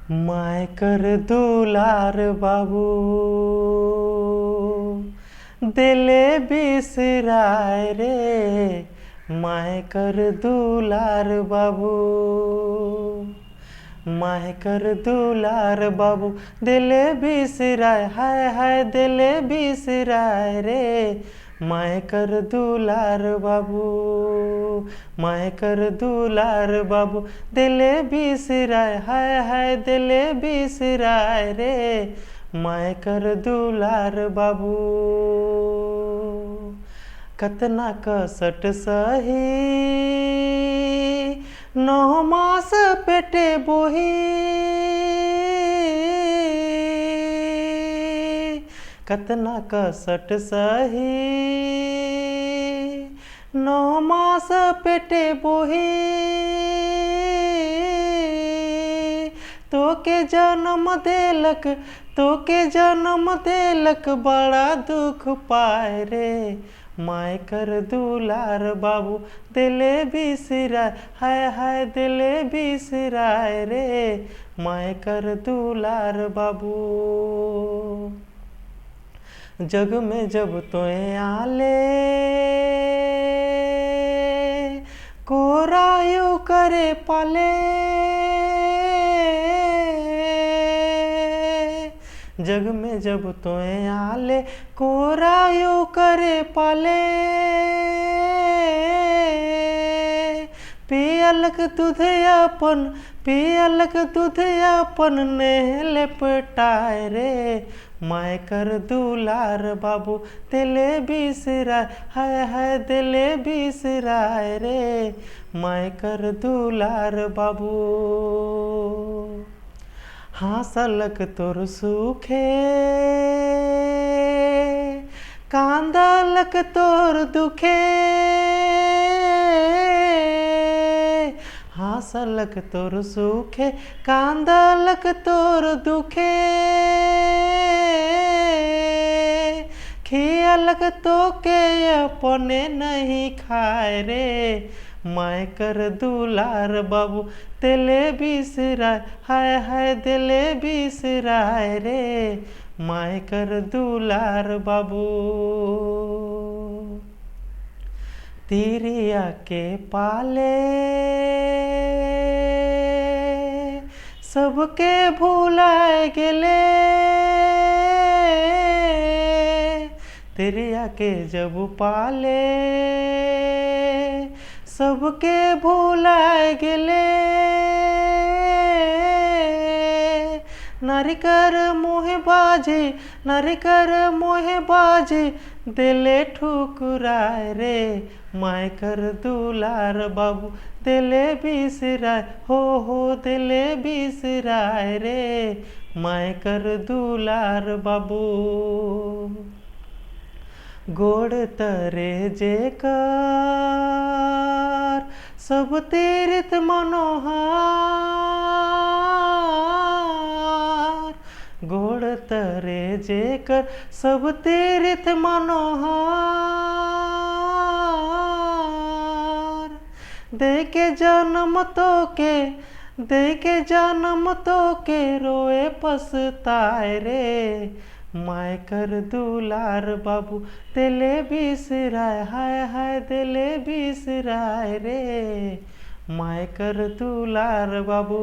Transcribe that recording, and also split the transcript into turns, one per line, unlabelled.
मायकर दुलार बाबू दिले बिसराय रे। मायकर दुलार बाबू मायकर दुलार बाबू दिले बिसराय, हाय हाय दिले बिसराय रे। मायकर दुलार बाबू मायकर दुलार बाबू दिले बिसराय, हाय हाय दिले बिसराय रे। मायकर दुलार बाबू कतना कसट सही 9 मास पेटे बोही। कतना कसट सही 9 मास पेटे बोही। तोके जन्म देलक तोके जन्म देलक बड़ा दुख पाए रे। मायकर दुलार बाबू दिले बिसराय, हाय हाय दिले बिसराय रे। मायकर दुलार बाबू जग में जब तोए आले कोरायु करे पाले। जग में जब तोए आले कोरायु करे पाले। पियलक दूध अपन ने लेपटाए रे। मायकर दुलार बाबू दिले बिसराय, हाय हाय दिले बिसराय रे। मायकर दुलार बाबू हासलक तोर सुखे कांदलक तोर दुखे। हासलक तोर सुखे कांदलक तोर दुखे। खियलक तोके अपने नहीं खाए रे। मायकर दुलार बाबू दिले बिसराय, हाय हाय दिले बिसराय रे। मायकर दुलार बाबू तिरिया के पाले सबके भूलाए गेले। तिरिया के जब पाले सबके भूलाए गेले। नारिकर मोहे बाजी दिले ठुकराय रे। मायकर दुलार बाबू दिले बिसराय, हो दिले बिसराय रे। मायकर दुलार बाबू गोड़ तरे जेकर सब तीर्थ मनोहार। गोड़ तरे जेकर सब तीर्थ मनोहार। देके जन्म तोके रोए पछताए रे। मायकर दुलार बाबू दिले बिसराय, हाय हाय दिले बिसराय रे। मायकर दुलार बाबू।